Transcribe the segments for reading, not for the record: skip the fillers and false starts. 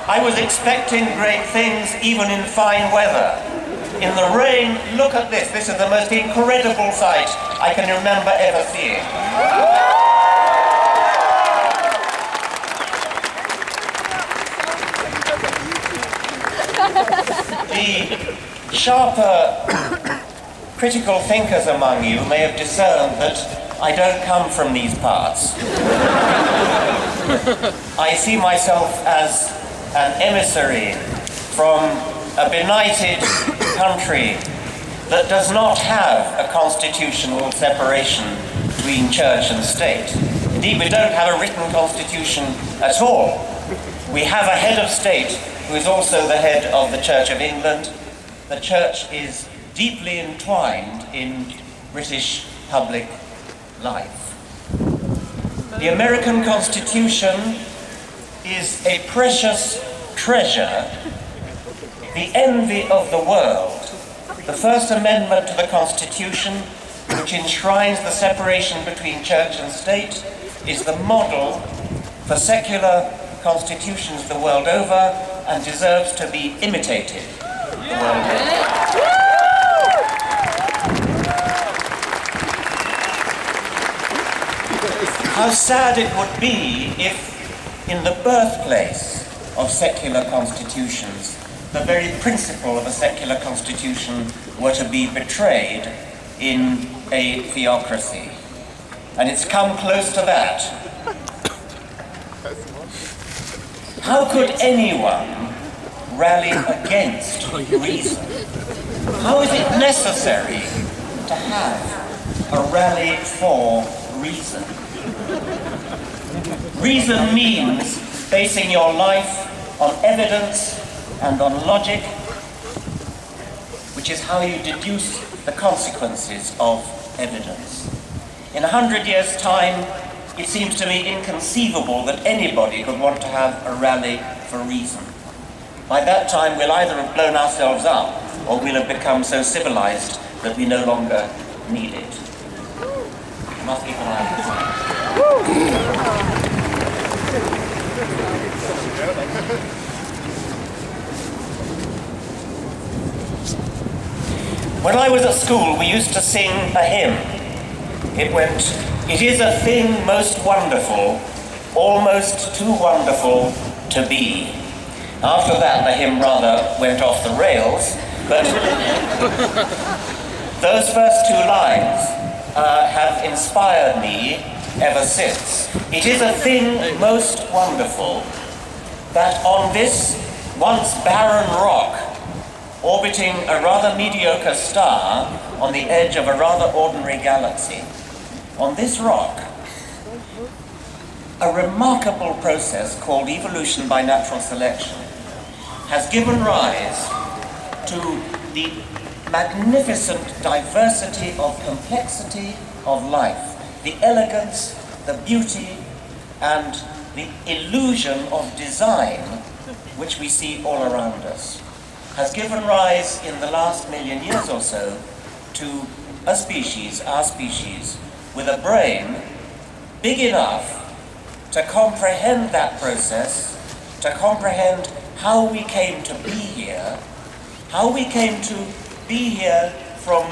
I was expecting great things even in fine weather. In the rain, look at this. This is the most incredible sight I can remember ever seeing. The sharper critical thinkers among you may have discerned that I don't come from these parts. I see myself as an emissary from a benighted country that does not have a constitutional separation between church and state. Indeed, we don't have a written constitution at all. We have a head of state who is also the head of the Church of England. The church is deeply entwined in British public life. The American Constitution is a precious treasure, the envy of the world. The First Amendment to the Constitution, which enshrines the separation between church and state, is the model for secular constitutions the world over and deserves to be imitated the world over. How sad it would be if, in the birthplace of secular constitutions, the very principle of a secular constitution were to be betrayed in a theocracy. And it's come close to that. How could anyone rally against reason? How is it necessary to have a rally for reason? Reason means basing your life on evidence and on logic, which is how you deduce the consequences of evidence. In 100 years' time, it seems to me inconceivable that anybody could want to have a rally for reason. By that time, we'll either have blown ourselves up or we'll have become so civilized that we no longer need it. You must keep an eye on this. When I was at school, we used to sing a hymn. It went, "It is a thing most wonderful, almost too wonderful to be." After that, the hymn rather went off the rails, but those first two lines have inspired me ever since. It is a thing most wonderful that on this once barren rock, orbiting a rather mediocre star on the edge of a rather ordinary galaxy, on this rock, a remarkable process called evolution by natural selection has given rise to the magnificent diversity of complexity of life, the elegance, the beauty, and the illusion of design which we see all around us, has given rise in the last million years or so to a species, our species, with a brain big enough to comprehend that process, to comprehend how we came to be here, from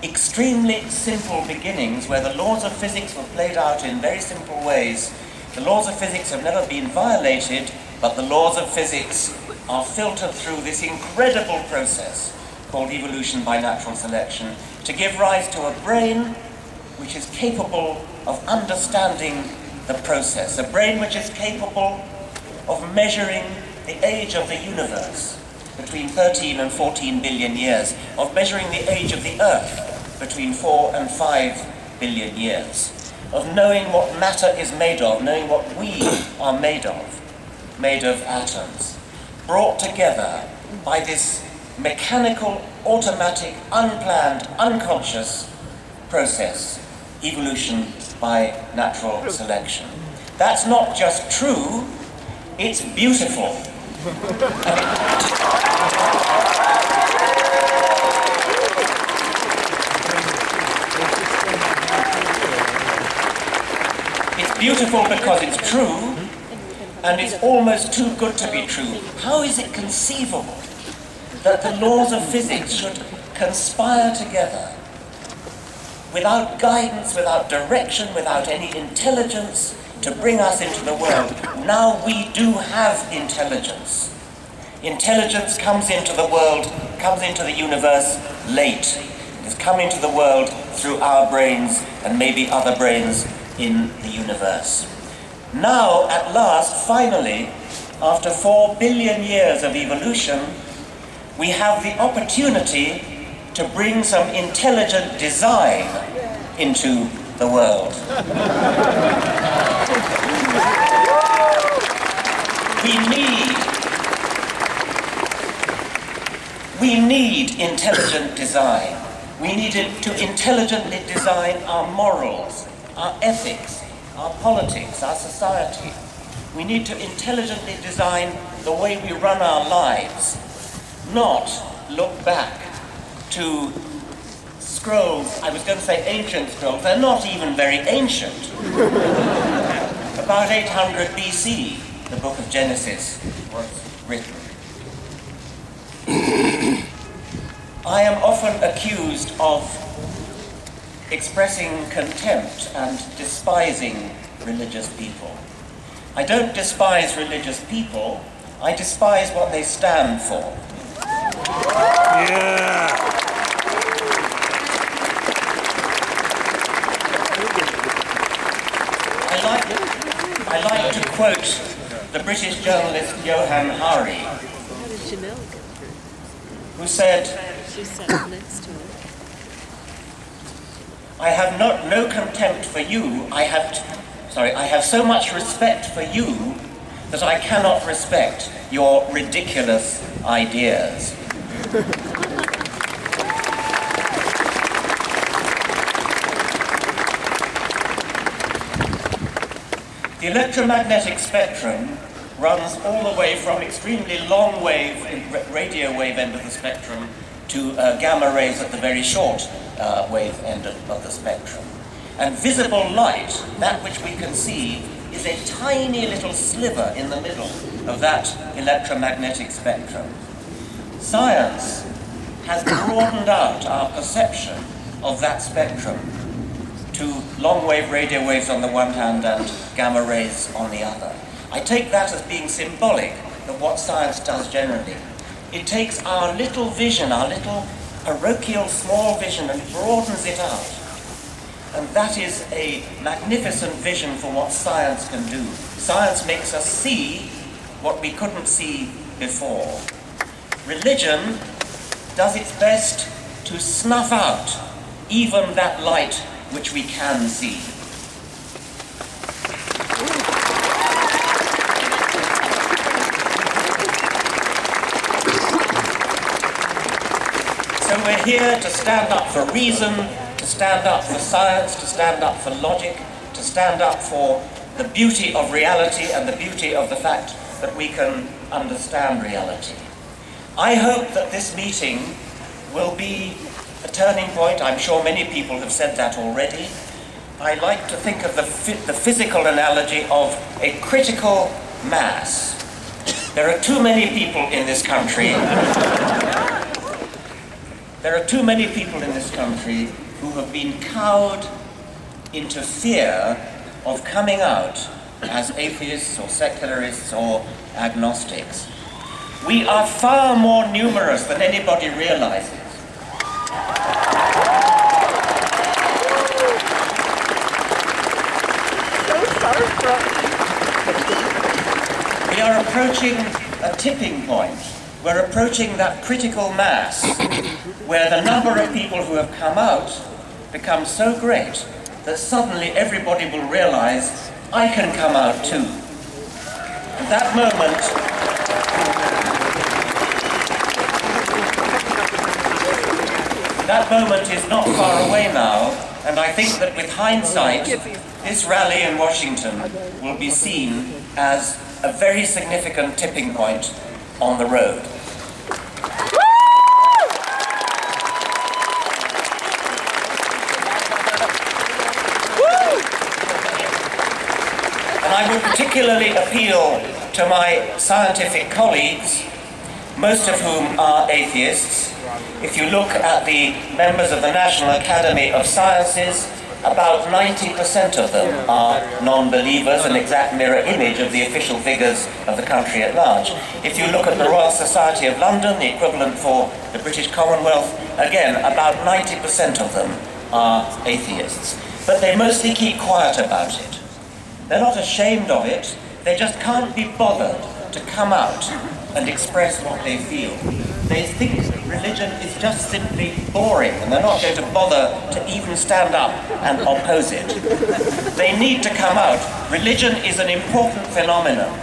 extremely simple beginnings where the laws of physics were played out in very simple ways. The laws of physics have never been violated, but the laws of physics are filtered through this incredible process called evolution by natural selection to give rise to a brain which is capable of understanding the process, a brain which is capable of measuring the age of the universe between 13 and 14 billion years, of measuring the age of the Earth between 4 and 5 billion years, of knowing what matter is made of, knowing what we are made of atoms, brought together by this mechanical, automatic, unplanned, unconscious process, evolution by natural selection. That's not just true, it's beautiful. beautiful because it's true, and it's almost too good to be true. How is it conceivable that the laws of physics should conspire together without guidance, without direction, without any intelligence to bring us into the world? Now we do have intelligence. Intelligence comes into the world, comes into the universe late. It's come into the world through our brains and maybe other brains in the universe. Now, at last, finally, after 4 billion years of evolution, we have the opportunity to bring some intelligent design into the world. We need intelligent design. We need it to intelligently design our morals, our ethics, our politics, our society. We need to intelligently design the way we run our lives, not look back to scrolls. I was going to say ancient scrolls. They're not even very ancient. About 800 BC, the book of Genesis was written. I am often accused of expressing contempt and despising religious people. I don't despise religious people, I despise what they stand for. Yeah. I like to quote the British journalist Johann Hari, who said, I have no contempt for you, I have so much respect for you that I cannot respect your ridiculous ideas. The electromagnetic spectrum runs all the way from extremely long wave, radio wave end of the spectrum to gamma rays at the very short wave end of the spectrum. And visible light, that which we can see, is a tiny little sliver in the middle of that electromagnetic spectrum. Science has broadened out our perception of that spectrum to long-wave radio waves on the one hand and gamma rays on the other. I take that as being symbolic of what science does generally. It takes our little vision, our little parochial small vision, and broadens it out. And that is a magnificent vision for what science can do. Science makes us see what we couldn't see before. Religion does its best to snuff out even that light which we can see. So we're here to stand up for reason, to stand up for science, to stand up for logic, to stand up for the beauty of reality and the beauty of the fact that we can understand reality. I hope that this meeting will be a turning point. I'm sure many people have said that already. I like to think of the physical analogy of a critical mass. There are too many people in this country. There are too many people in this country who have been cowed into fear of coming out as atheists or secularists or agnostics. We are far more numerous than anybody realizes. We are approaching a tipping point. We're approaching that critical mass where the number of people who have come out becomes so great that suddenly everybody will realize, I can come out too. And that moment is not far away now, and I think that with hindsight, this rally in Washington will be seen as a very significant tipping point on the road. would particularly appeal to my scientific colleagues, most of whom are atheists. If you look at the members of the National Academy of Sciences, about 90% of them are non-believers, an exact mirror image of the official figures of the country at large. If you look at the Royal Society of London, the equivalent for the British Commonwealth, again, about 90% of them are atheists. But they mostly keep quiet about it. They're not ashamed of it, they just can't be bothered to come out and express what they feel. They think religion is just simply boring, and they're not going to bother to even stand up and oppose it. They need to come out. Religion is an important phenomenon.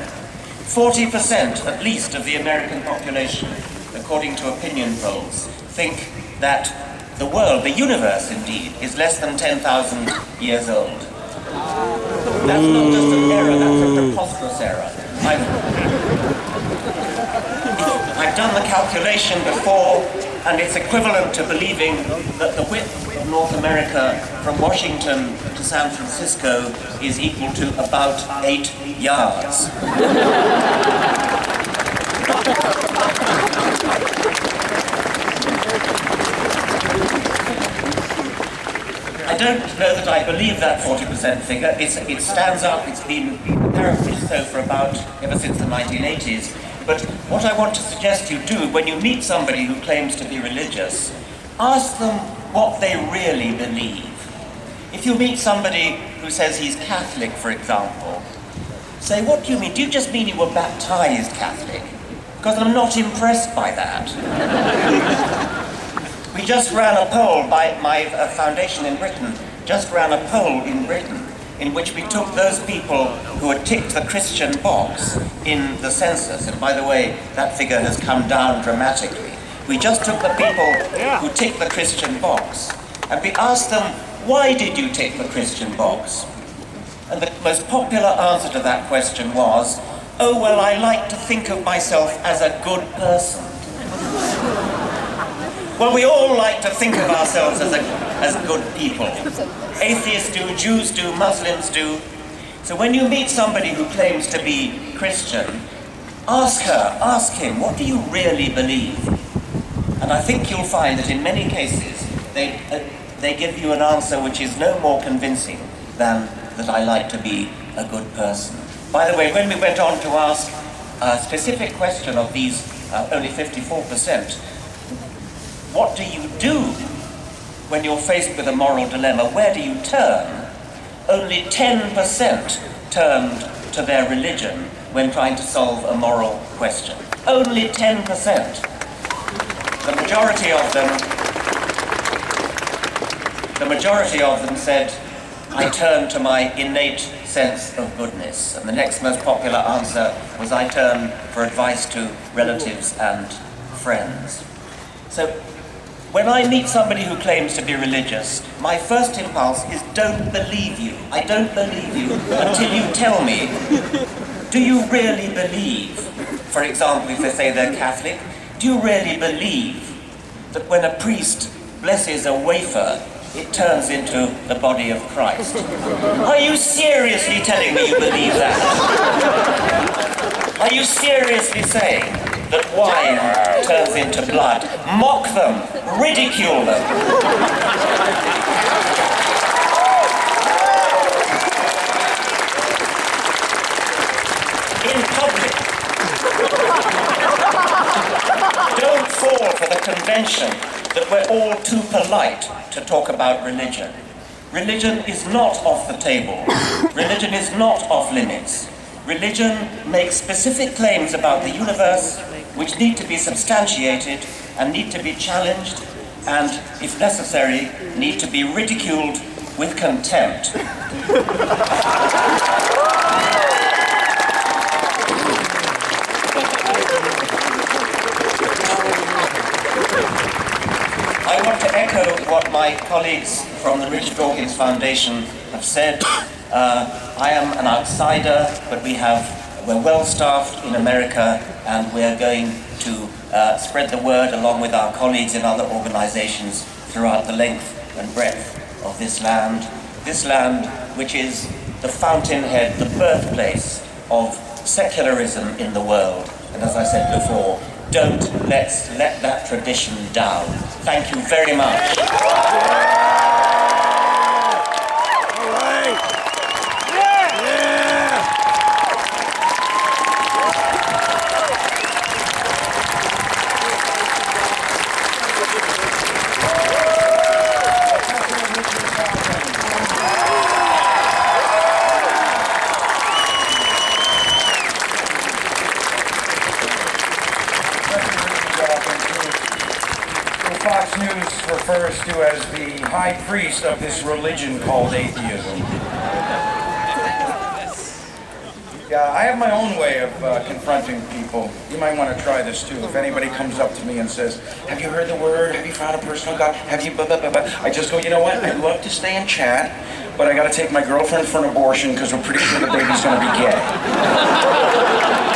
40% at least of the American population, according to opinion polls, think that the world, the universe indeed, is less than 10,000 years old. That's not just an error, that's a preposterous error. I've done the calculation before, and it's equivalent to believing that the width of North America from Washington to San Francisco is equal to about 8 yards. I don't know that I believe that 40% figure. It stands up, it's been apparently so for about ever since the 1980s. But what I want to suggest you do when you meet somebody who claims to be religious, ask them what they really believe. If you meet somebody who says he's Catholic, for example, say, what do you mean? Do you just mean you were baptized Catholic? Because I'm not impressed by that. We just ran a poll, my foundation in Britain just ran a poll in Britain in which we took those people who had ticked the Christian box in the census, and by the way, that figure has come down dramatically. We just took the people who ticked the Christian box, and we asked them, why did you tick the Christian box? And the most popular answer to that question was, oh, well, I like to think of myself as a good person. Well, we all like to think of ourselves as good people. Atheists do, Jews do, Muslims do. So when you meet somebody who claims to be Christian, ask him, what do you really believe? And I think you'll find that in many cases, they give you an answer which is no more convincing than that I like to be a good person. By the way, when we went on to ask a specific question of these only 54%, what do you do when you're faced with a moral dilemma? Where do you turn? Only 10% turned to their religion when trying to solve a moral question. Only 10%. The majority of them said, I turn to my innate sense of goodness. And the next most popular answer was, I turn for advice to relatives and friends. So, when I meet somebody who claims to be religious, my first impulse is don't believe you. I don't believe you until you tell me, do you really believe, for example, if they say they're Catholic, do you really believe that when a priest blesses a wafer, it turns into the body of Christ? Are you seriously telling me you believe that? Are you seriously saying that wine turns into blood? Mock them, ridicule them. In public, don't fall for the convention that we're all too polite to talk about religion. Religion is not off the table. Religion is not off limits. Religion makes specific claims about the universe which need to be substantiated and need to be challenged and, if necessary, need to be ridiculed with contempt. I want to echo what my colleagues from the Richard Dawkins Foundation have said. I am an outsider, but we're well staffed in America, and we're going to spread the word along with our colleagues in other organizations throughout the length and breadth of this land which is the fountainhead, the birthplace of secularism in the world. And as I said before, let's let that tradition down. Thank you very much. Fox News refers to as the high priest of this religion called atheism. Yeah, I have my own way of confronting people. You might want to try this too. If anybody comes up to me and says, "Have you heard the word? Have you found a personal God? Have you blah, blah, blah, blah?" I just go, "You know what? I'd love to stay and chat, but I got to take my girlfriend for an abortion because we're pretty sure the baby's going to be gay."